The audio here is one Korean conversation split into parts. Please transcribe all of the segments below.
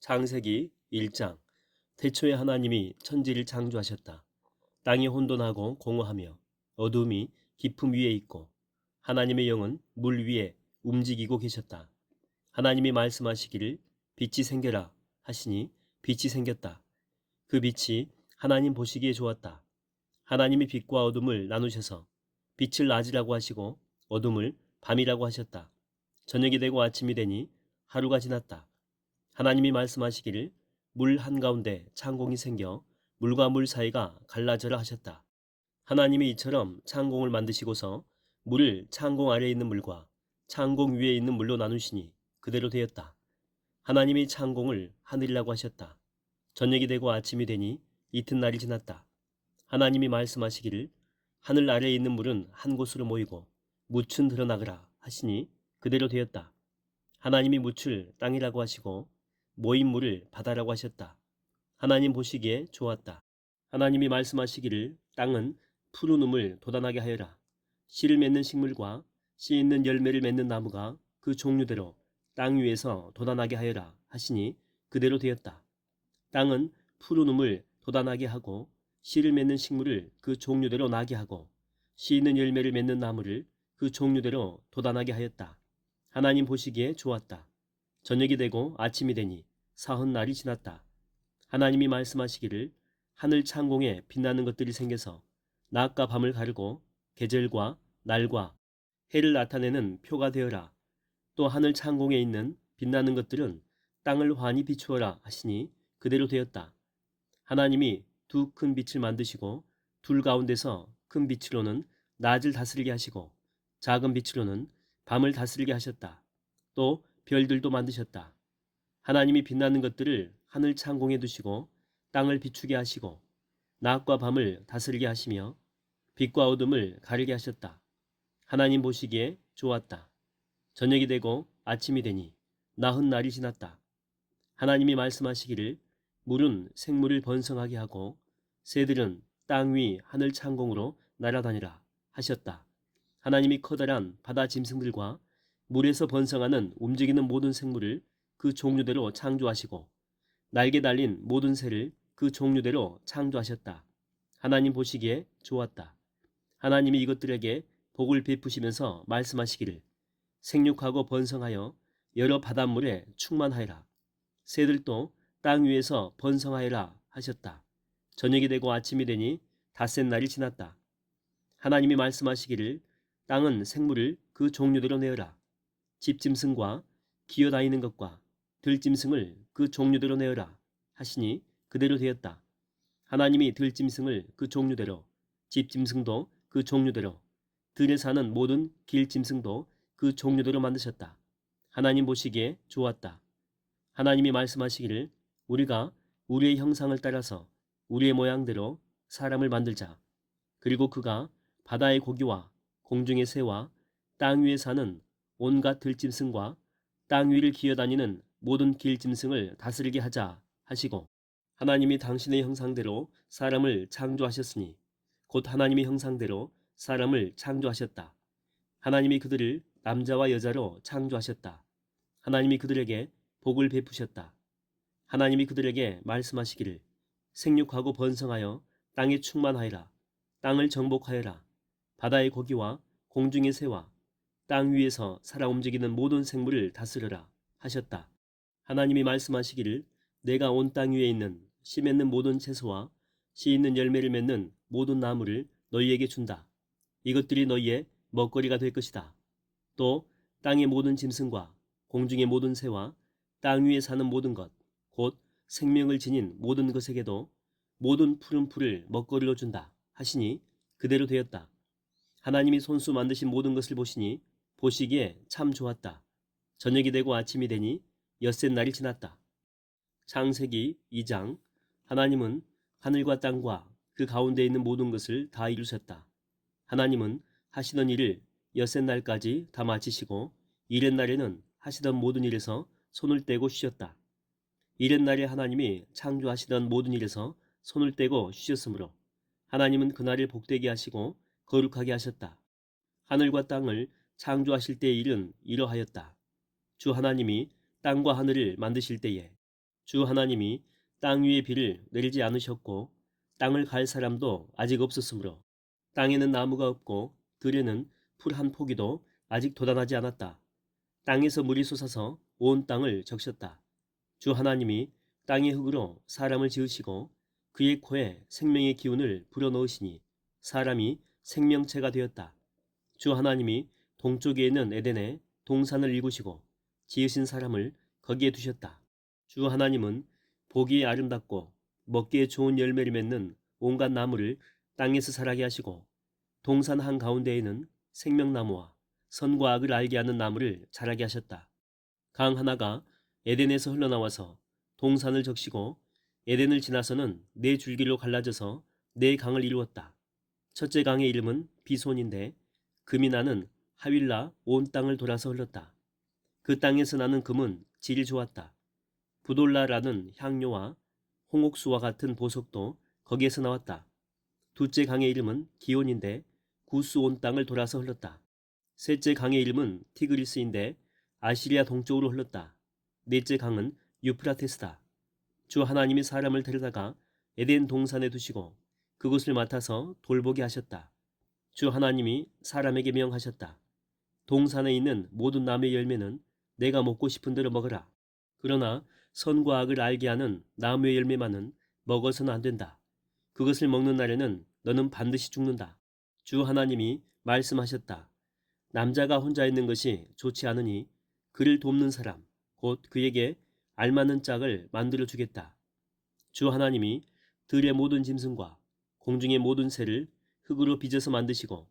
창세기 1장. 태초에 하나님이 천지를 창조하셨다. 땅이 혼돈하고 공허하며 어둠이 깊음 위에 있고 하나님의 영은 물 위에 움직이고 계셨다. 하나님이 말씀하시기를 빛이 생겨라 하시니 빛이 생겼다. 그 빛이 하나님 보시기에 좋았다. 하나님이 빛과 어둠을 나누셔서 빛을 낮이라고 하시고 어둠을 밤이라고 하셨다. 저녁이 되고 아침이 되니 하루가 지났다. 하나님이 말씀하시기를 물 한가운데 창공이 생겨 물과 물 사이가 갈라져라 하셨다. 하나님이 이처럼 창공을 만드시고서 물을 창공 아래에 있는 물과 창공 위에 있는 물로 나누시니 그대로 되었다. 하나님이 창공을 하늘이라고 하셨다. 저녁이 되고 아침이 되니 이튿날이 지났다. 하나님이 말씀하시기를 하늘 아래에 있는 물은 한 곳으로 모이고 묻은 드러나거라 하시니 그대로 되었다. 하나님이 묻을 땅이라고 하시고 모인 물을 바다라고 하셨다. 하나님 보시기에 좋았다. 하나님이 말씀하시기를 땅은 푸른 우물 돋아나게 하여라. 씨를 맺는 식물과 씨 있는 열매를 맺는 나무가 그 종류대로 땅 위에서 돋아나게 하여라 하시니 그대로 되었다. 땅은 푸른 우물 돋아나게 하고 씨를 맺는 식물을 그 종류대로 나게 하고 씨 있는 열매를 맺는 나무를 그 종류대로 돋아나게 하였다. 하나님 보시기에 좋았다. 저녁이 되고 아침이 되니 사흔날이 지났다. 하나님이 말씀하시기를 하늘 창공에 빛나는 것들이 생겨서 낮과 밤을 가르고 계절과 날과 해를 나타내는 표가 되어라. 또 하늘 창공에 있는 빛나는 것들은 땅을 환히 비추어라 하시니 그대로 되었다. 하나님이 두 큰 빛을 만드시고 둘 가운데서 큰 빛으로는 낮을 다스리게 하시고 작은 빛으로는 밤을 다스리게 하셨다. 또 별들도 만드셨다. 하나님이 빛나는 것들을 하늘 창공에 두시고 땅을 비추게 하시고 낮과 밤을 다스리게 하시며 빛과 어둠을 가리게 하셨다. 하나님 보시기에 좋았다. 저녁이 되고 아침이 되니 나흔날이 지났다. 하나님이 말씀하시기를 물은 생물을 번성하게 하고 새들은 땅 위 하늘 창공으로 날아다니라 하셨다. 하나님이 커다란 바다 짐승들과 물에서 번성하는 움직이는 모든 생물을 그 종류대로 창조하시고 날개 달린 모든 새를 그 종류대로 창조하셨다. 하나님 보시기에 좋았다. 하나님이 이것들에게 복을 베푸시면서 말씀하시기를 생육하고 번성하여 여러 바닷물에 충만하여라. 새들도 땅 위에서 번성하여라 하셨다. 저녁이 되고 아침이 되니 닷새 날이 지났다. 하나님이 말씀하시기를 땅은 생물을 그 종류대로 내어라. 집짐승과 기어다니는 것과 들짐승을 그 종류대로 내어라 하시니 그대로 되었다. 하나님이 들짐승을 그 종류대로 집짐승도 그 종류대로 들에 사는 모든 길짐승도 그 종류대로 만드셨다. 하나님 보시기에 좋았다. 하나님이 말씀하시기를 우리가 우리의 형상을 따라서 우리의 모양대로 사람을 만들자. 그리고 그가 바다의 고기와 공중의 새와 땅 위에 사는 온갖 들짐승과 땅 위를 기어다니는 모든 길짐승을 다스리게 하자 하시고 하나님이 당신의 형상대로 사람을 창조하셨으니 곧 하나님의 형상대로 사람을 창조하셨다. 하나님이 그들을 남자와 여자로 창조하셨다. 하나님이 그들에게 복을 베푸셨다. 하나님이 그들에게 말씀하시기를 생육하고 번성하여 땅에 충만하여라. 땅을 정복하여라. 바다의 고기와 공중의 새와 땅 위에서 살아 움직이는 모든 생물을 다스려라 하셨다. 하나님이 말씀하시기를 내가 온 땅 위에 있는 씨 맺는 모든 채소와 씨 있는 열매를 맺는 모든 나무를 너희에게 준다. 이것들이 너희의 먹거리가 될 것이다. 또 땅의 모든 짐승과 공중의 모든 새와 땅 위에 사는 모든 것, 곧 생명을 지닌 모든 것에게도 모든 푸른 풀을 먹거리로 준다 하시니 그대로 되었다. 하나님이 손수 만드신 모든 것을 보시니 보시기에 참 좋았다. 저녁이 되고 아침이 되니 엿새 날이 지났다. 창세기 2장. 하나님은 하늘과 땅과 그 가운데 있는 모든 것을 다 이루셨다. 하나님은 하시던 일을 엿새 날까지 다 마치시고 이른 날에는 하시던 모든 일에서 손을 떼고 쉬셨다. 이른 날에 하나님이 창조하시던 모든 일에서 손을 떼고 쉬셨으므로 하나님은 그날을 복되게 하시고 거룩하게 하셨다. 하늘과 땅을 창조하실 때의 일은 이러하였다. 주 하나님이 땅과 하늘을 만드실 때에 주 하나님이 땅 위에 비를 내리지 않으셨고 땅을 갈 사람도 아직 없었으므로 땅에는 나무가 없고 들에는 풀 한 포기도 아직 돋아나지 않았다. 땅에서 물이 솟아서 온 땅을 적셨다. 주 하나님이 땅의 흙으로 사람을 지으시고 그의 코에 생명의 기운을 불어넣으시니 사람이 생명체가 되었다. 주 하나님이 동쪽에 있는 에덴에 동산을 일구시고 지으신 사람을 거기에 두셨다. 주 하나님은 보기에 아름답고 먹기에 좋은 열매를 맺는 온갖 나무를 땅에서 자라게 하시고 동산 한가운데에는 생명나무와 선과 악을 알게 하는 나무를 자라게 하셨다. 강 하나가 에덴에서 흘러나와서 동산을 적시고 에덴을 지나서는 네 줄기로 갈라져서 네 강을 이루었다. 첫째 강의 이름은 비손인데 금이 나는 하윌라 온 땅을 돌아서 흘렀다. 그 땅에서 나는 금은 질이 좋았다. 부돌라라는 향료와 홍옥수와 같은 보석도 거기에서 나왔다. 둘째 강의 이름은 기온인데 구스 온 땅을 돌아서 흘렀다. 셋째 강의 이름은 티그리스인데 아시리아 동쪽으로 흘렀다. 넷째 강은 유프라테스다. 주 하나님이 사람을 데려다가 에덴 동산에 두시고 그곳을 맡아서 돌보게 하셨다. 주 하나님이 사람에게 명하셨다. 동산에 있는 모든 나무의 열매는 내가 먹고 싶은 대로 먹으라. 그러나 선과 악을 알게 하는 나무의 열매만은 먹어서는 안 된다. 그것을 먹는 날에는 너는 반드시 죽는다. 주 하나님이 말씀하셨다. 남자가 혼자 있는 것이 좋지 않으니 그를 돕는 사람, 곧 그에게 알맞는 짝을 만들어 주겠다. 주 하나님이 들의 모든 짐승과 공중의 모든 새를 흙으로 빚어서 만드시고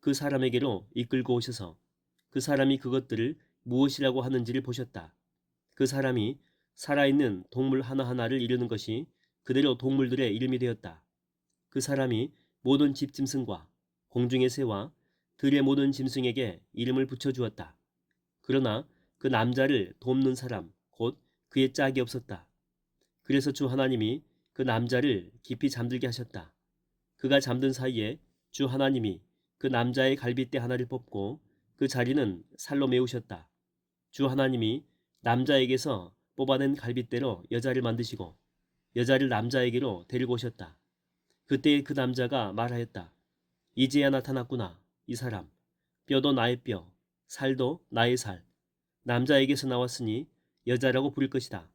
그 사람에게로 이끌고 오셔서 그 사람이 그것들을 무엇이라고 하는지를 보셨다. 그 사람이 살아있는 동물 하나하나를 이루는 것이 그대로 동물들의 이름이 되었다. 그 사람이 모든 집짐승과 공중의 새와 들의 모든 짐승에게 이름을 붙여주었다. 그러나 그 남자를 돕는 사람, 곧 그의 짝이 없었다. 그래서 주 하나님이 그 남자를 깊이 잠들게 하셨다. 그가 잠든 사이에 주 하나님이 그 남자의 갈빗대 하나를 뽑고 그 자리는 살로 메우셨다. 주 하나님이 남자에게서 뽑아낸 갈빗대로 여자를 만드시고 여자를 남자에게로 데리고 오셨다. 그때 그 남자가 말하였다. 이제야 나타났구나. 이 사람. 뼈도 나의 뼈, 살도 나의 살. 남자에게서 나왔으니 여자라고 부를 것이다.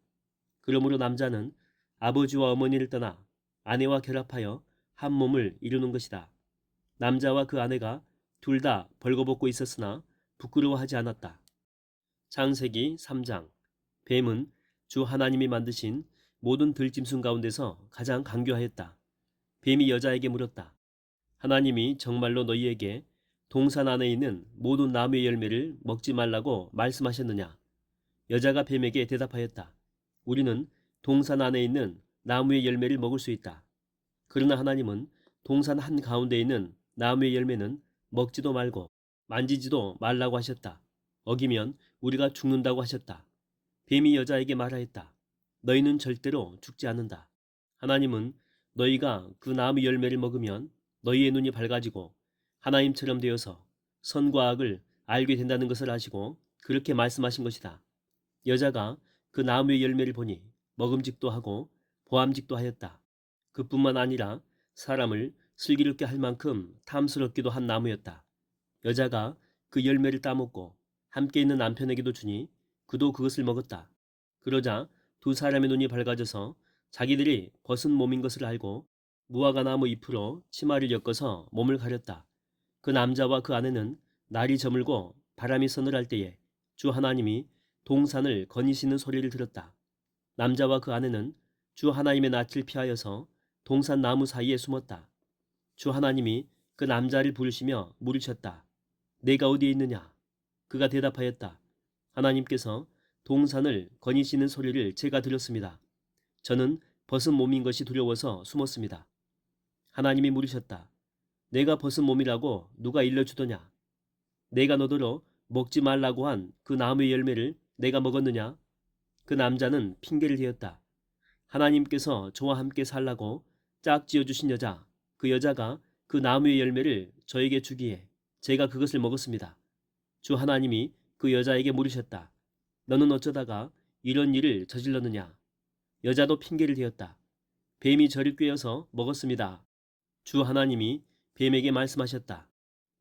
그러므로 남자는 아버지와 어머니를 떠나 아내와 결합하여 한 몸을 이루는 것이다. 남자와 그 아내가 둘 다 벌거벗고 있었으나 부끄러워하지 않았다. 창세기 3장. 뱀은 주 하나님이 만드신 모든 들짐승 가운데서 가장 강교하였다. 뱀이 여자에게 물었다. 하나님이 정말로 너희에게 동산 안에 있는 모든 나무의 열매를 먹지 말라고 말씀하셨느냐? 여자가 뱀에게 대답하였다. 우리는 동산 안에 있는 나무의 열매를 먹을 수 있다. 그러나 하나님은 동산 한가운데 있는 나무의 열매는 먹지도 말고 만지지도 말라고 하셨다. 어기면 우리가 죽는다고 하셨다. 뱀이 여자에게 말하였다. 너희는 절대로 죽지 않는다. 하나님은 너희가 그 나무 열매를 먹으면 너희의 눈이 밝아지고 하나님처럼 되어서 선과 악을 알게 된다는 것을 아시고 그렇게 말씀하신 것이다. 여자가 그 나무의 열매를 보니 먹음직도 하고 보암직도 하였다. 그뿐만 아니라 사람을 슬기롭게 할 만큼 탐스럽기도 한 나무였다. 여자가 그 열매를 따먹고 함께 있는 남편에게도 주니 그도 그것을 먹었다. 그러자 두 사람의 눈이 밝아져서 자기들이 벗은 몸인 것을 알고 무화과 나무 잎으로 치마를 엮어서 몸을 가렸다. 그 남자와 그 아내는 날이 저물고 바람이 서늘할 때에 주 하나님이 동산을 거니시는 소리를 들었다. 남자와 그 아내는 주 하나님의 낯을 피하여서 동산 나무 사이에 숨었다. 주 하나님이 그 남자를 부르시며 물으셨다. 내가 어디에 있느냐? 그가 대답하였다. 하나님께서 동산을 거니시는 소리를 제가 들었습니다. 저는 벗은 몸인 것이 두려워서 숨었습니다. 하나님이 물으셨다. 내가 벗은 몸이라고 누가 일러주더냐? 내가 너더러 먹지 말라고 한 그 나무의 열매를 내가 먹었느냐? 그 남자는 핑계를 대었다. 하나님께서 저와 함께 살라고 짝 지어주신 여자, 그 여자가 그 나무의 열매를 저에게 주기에 제가 그것을 먹었습니다. 주 하나님이 그 여자에게 물으셨다. 너는 어쩌다가 이런 일을 저질렀느냐? 여자도 핑계를 대었다. 뱀이 저를 꿰어서 먹었습니다. 주 하나님이 뱀에게 말씀하셨다.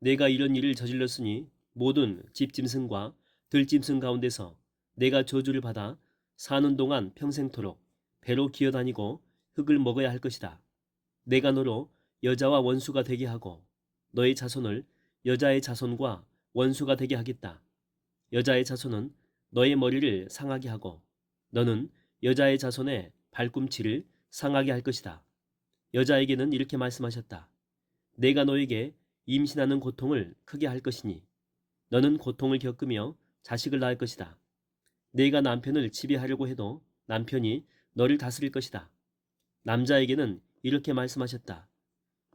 내가 이런 일을 저질렀으니 모든 집짐승과 들짐승 가운데서 내가 저주를 받아 사는 동안 평생토록 배로 기어다니고 흙을 먹어야 할 것이다. 내가 너로 여자와 원수가 되게 하고 너의 자손을 여자의 자손과 원수가 되게 하겠다. 여자의 자손은 너의 머리를 상하게 하고 너는 여자의 자손의 발꿈치를 상하게 할 것이다. 여자에게는 이렇게 말씀하셨다. 내가 너에게 임신하는 고통을 크게 할 것이니 너는 고통을 겪으며 자식을 낳을 것이다. 내가 남편을 지배하려고 해도 남편이 너를 다스릴 것이다. 남자에게는 이렇게 말씀하셨다.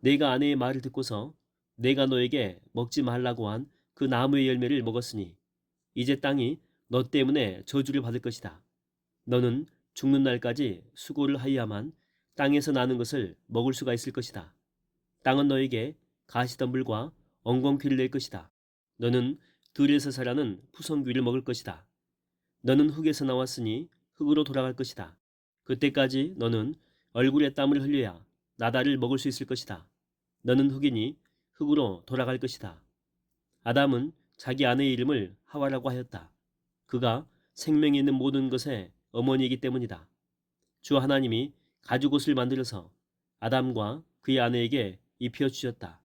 내가 아내의 말을 듣고서 내가 너에게 먹지 말라고 한 그 나무의 열매를 먹었으니 이제 땅이 너 때문에 저주를 받을 것이다. 너는 죽는 날까지 수고를 하여야만 땅에서 나는 것을 먹을 수가 있을 것이다. 땅은 너에게 가시덤불과 엉겅퀴를 낼 것이다. 너는 들에서 자라는 푸성귀를 먹을 것이다. 너는 흙에서 나왔으니 흙으로 돌아갈 것이다. 그때까지 너는 얼굴에 땀을 흘려야 나다를 먹을 수 있을 것이다. 너는 흙이니 흙으로 돌아갈 것이다. 아담은 자기 아내의 이름을 하와라고 하였다. 그가 생명이 있는 모든 것의 어머니이기 때문이다. 주 하나님이 가죽옷을 만들어서 아담과 그의 아내에게 입혀 주셨다.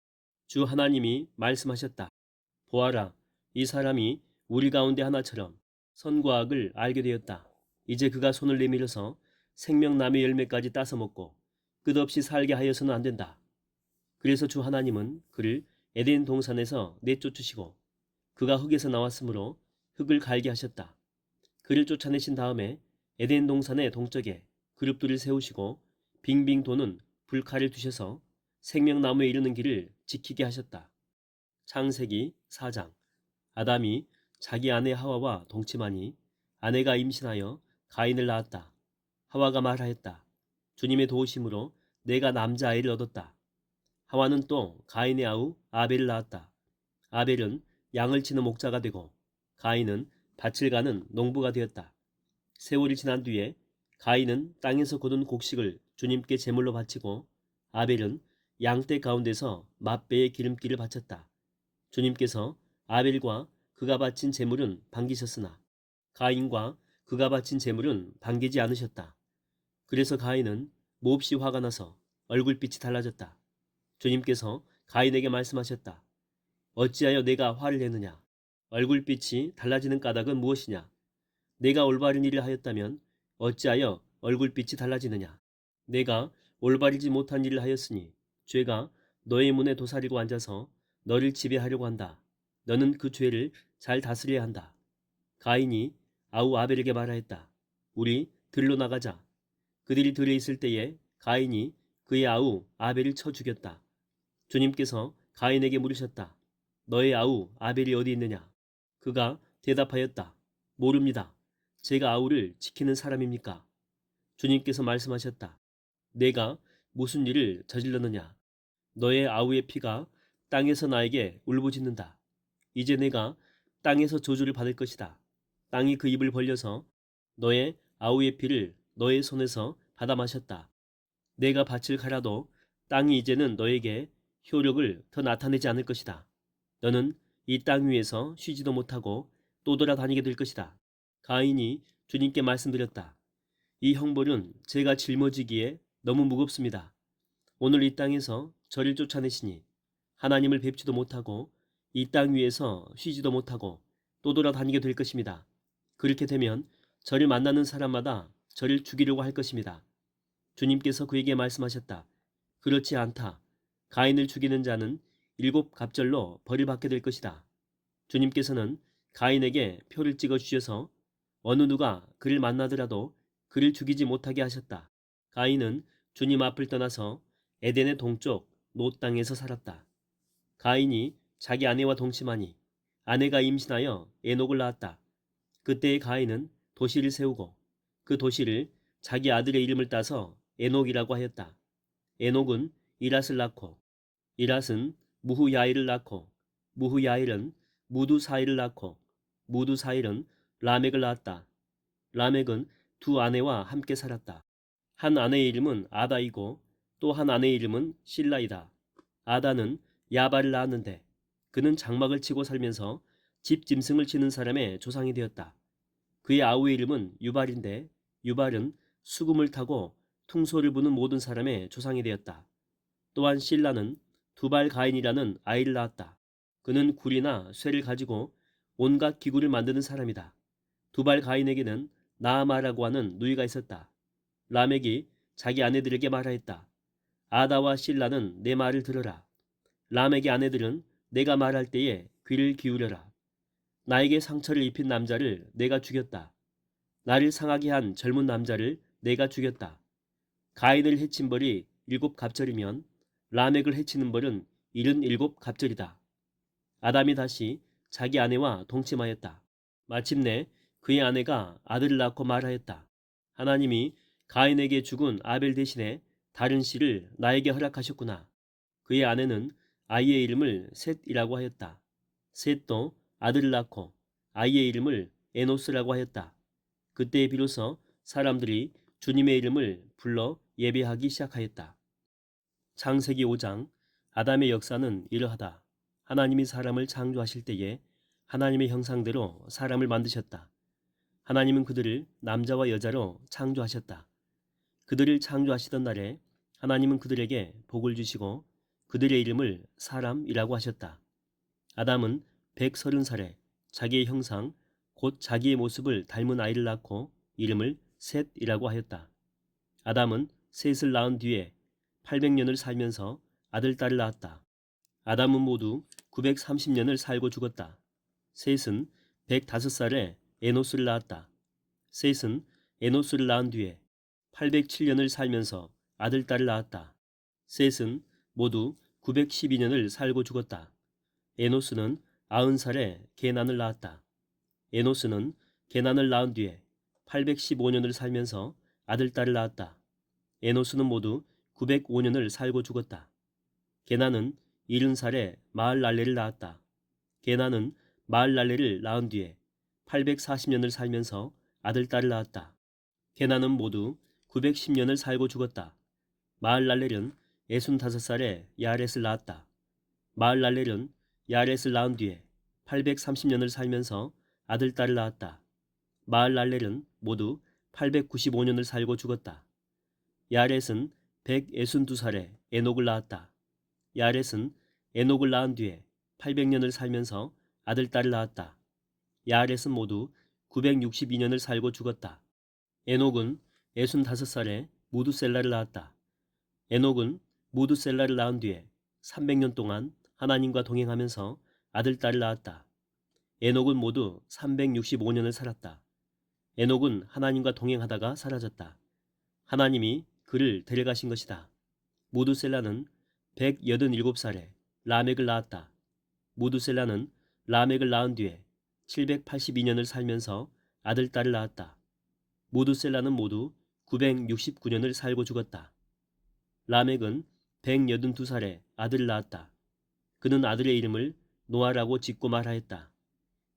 주 하나님이 말씀하셨다. 보아라, 이 사람이 우리 가운데 하나처럼 선과 악을 알게 되었다. 이제 그가 손을 내밀어서 생명나무의 열매까지 따서 먹고 끝없이 살게 하여서는 안 된다. 그래서 주 하나님은 그를 에덴 동산에서 내쫓으시고 그가 흙에서 나왔으므로 흙을 갈게 하셨다. 그를 쫓아내신 다음에 에덴 동산의 동쪽에 그룹들을 세우시고 빙빙 도는 불칼을 두셔서 생명나무에 이르는 길을 지키게 하셨다. 창세기 4장. 아담이 자기 아내 하와와 동침하니 아내가 임신하여 가인을 낳았다. 하와가 말하였다. 주님의 도우심으로 내가 남자아이를 얻었다. 하와는 또 가인의 아우 아벨을 낳았다. 아벨은 양을 치는 목자가 되고 가인은 밭을 가는 농부가 되었다. 세월이 지난 뒤에 가인은 땅에서 거둔 곡식을 주님께 제물로 바치고 아벨은 양떼 가운데서 맛배의 기름기를 바쳤다. 주님께서 아벨과 그가 바친 제물은 반기셨으나 가인과 그가 바친 제물은 반기지 않으셨다. 그래서 가인은 몹시 화가 나서 얼굴빛이 달라졌다. 주님께서 가인에게 말씀하셨다. 어찌하여 내가 화를 내느냐? 얼굴빛이 달라지는 까닭은 무엇이냐? 내가 올바른 일을 하였다면 어찌하여 얼굴빛이 달라지느냐? 내가 올바르지 못한 일을 하였으니 죄가 너의 문에 도사리고 앉아서 너를 지배하려고 한다. 너는 그 죄를 잘 다스려야 한다. 가인이 아우 아벨에게 말하였다. 우리 들로 나가자. 그들이 들에 있을 때에 가인이 그의 아우 아벨을 쳐 죽였다. 주님께서 가인에게 물으셨다. 너의 아우 아벨이 어디 있느냐? 그가 대답하였다. 모릅니다. 제가 아우를 지키는 사람입니까? 주님께서 말씀하셨다. 내가 무슨 일을 저질렀느냐? 너의 아우의 피가 땅에서 나에게 울부짖는다. 이제 내가 땅에서 저주를 받을 것이다. 땅이 그 입을 벌려서 너의 아우의 피를 너의 손에서 받아 마셨다. 내가 밭을 갈아도 땅이 이제는 너에게 효력을 더 나타내지 않을 것이다. 너는 이 땅 위에서 쉬지도 못하고 또 돌아다니게 될 것이다. 가인이 주님께 말씀드렸다. 이 형벌은 제가 짊어지기에 너무 무겁습니다. 오늘 이 땅에서 저를 쫓아내시니 하나님을 뵙지도 못하고 이 땅 위에서 쉬지도 못하고 또 돌아다니게 될 것입니다. 그렇게 되면 저를 만나는 사람마다 저를 죽이려고 할 것입니다. 주님께서 그에게 말씀하셨다. 그렇지 않다. 가인을 죽이는 자는 7갑절로 벌을 받게 될 것이다. 주님께서는 가인에게 표를 찍어 주셔서 어느 누가 그를 만나더라도 그를 죽이지 못하게 하셨다. 가인은 주님 앞을 떠나서 에덴의 동쪽 노 땅에서 살았다. 가인이 자기 아내와 동침하니 아내가 임신하여 에녹을 낳았다. 그때의 가인은 도시를 세우고 그 도시를 자기 아들의 이름을 따서 에녹이라고 하였다. 에녹은 이랏을 낳고 이랏은 무후야일을 낳고 무후야일은 무두사일을 낳고 무두사일은 라멕을 낳았다. 라멕은 두 아내와 함께 살았다. 한 아내의 이름은 아다이고 또 한 아내의 이름은 실라이다. 아다는 야발을 낳았는데 그는 장막을 치고 살면서 집 짐승을 치는 사람의 조상이 되었다. 그의 아우의 이름은 유발인데 유발은 수금을 타고 퉁소를 부는 모든 사람의 조상이 되었다. 또한 실라는 두발 가인이라는 아이를 낳았다. 그는 굴이나 쇠를 가지고 온갖 기구를 만드는 사람이다. 두발 가인에게는 나아마라고 하는 누이가 있었다. 라멕이 자기 아내들에게 말하였다. 아다와 실라는 내 말을 들어라. 라멕의 아내들은 내가 말할 때에 귀를 기울여라. 나에게 상처를 입힌 남자를 내가 죽였다. 나를 상하게 한 젊은 남자를 내가 죽였다. 가인을 해친 벌이 7갑절이면 라멕을 해치는 벌은 77갑절이다. 아담이 다시 자기 아내와 동침하였다. 마침내 그의 아내가 아들을 낳고 말하였다. 하나님이 가인에게 죽은 아벨 대신에 다른 씨를 나에게 허락하셨구나. 그의 아내는 아이의 이름을 셋이라고 하였다. 셋도 아들을 낳고 아이의 이름을 에노스라고 하였다. 그때 비로소 사람들이 주님의 이름을 불러 예배하기 시작하였다. 창세기 5장 아담의 역사는 이러하다. 하나님이 사람을 창조하실 때에 하나님의 형상대로 사람을 만드셨다. 하나님은 그들을 남자와 여자로 창조하셨다. 그들을 창조하시던 날에 하나님은 그들에게 복을 주시고 그들의 이름을 사람이라고 하셨다. 아담은 130살에 자기의 형상 곧 자기의 모습을 닮은 아이를 낳고 이름을 셋이라고 하였다. 아담은 셋을 낳은 뒤에 800년을 살면서 아들, 딸을 낳았다. 아담은 모두 930년을 살고 죽었다. 셋은 105살에 에노스를 낳았다. 셋은 에노스를 낳은 뒤에 807년을 살면서 아들, 딸을 낳았다. 셋은 모두 912년을 살고 죽었다. 에노스는 90살에 게난을 낳았다. 에노스는 게난을 낳은 뒤에 815년을 살면서 아들, 딸을 낳았다. 에노스는 모두 905년을 살고 죽었다. 게난은 70살에 마을랄레를 낳았다. 게난은 마을랄레를 낳은 뒤에 840년을 살면서 아들, 딸을 낳았다. 게난은 모두 910년을 살고 죽었다. 마을랄렐은 65살에 야렛을 낳았다. 마을랄렐은 야렛을 낳은 뒤에 830년을 살면서 아들, 딸을 낳았다. 마을랄렐은 모두 895년을 살고 죽었다. 야렛은 162살에 에녹을 낳았다. 야렛은 에녹을 낳은 뒤에 800년을 살면서 아들, 딸을 낳았다. 야렛은 모두 962년을 살고 죽었다. 에녹은 65살에 무두셀라를 낳았다. 에녹은 무두셀라를 낳은 뒤에 300년 동안 하나님과 동행하면서 아들, 딸을 낳았다. 에녹은 모두 365년을 살았다. 에녹은 하나님과 동행하다가 사라졌다. 하나님이 그를 데려가신 것이다. 무두셀라는 187살에 라멕을 낳았다. 무두셀라는 라멕을 낳은 뒤에 782년을 살면서 아들, 딸을 낳았다. 무두셀라는 모두 969년을 살고 죽었다. 라멕은 182살에 아들을 낳았다. 그는 아들의 이름을 노아라고 짓고 말하였다.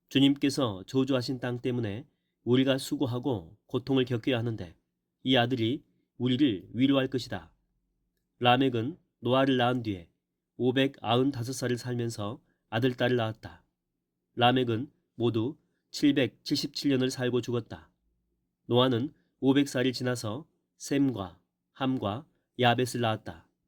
주님께서 저주하신 땅 때문에 우리가 수고하고 고통을 겪어야 하는데 이 아들이 우리를 위로할 것이다. 라멕은 노아를 낳은 뒤에 595살을 살면서 아들, 딸을 낳았다. 라멕은 모두 777년을 살고 죽었다. 노아는 500살이 지나서 셈과 함과 야벳을 낳았다.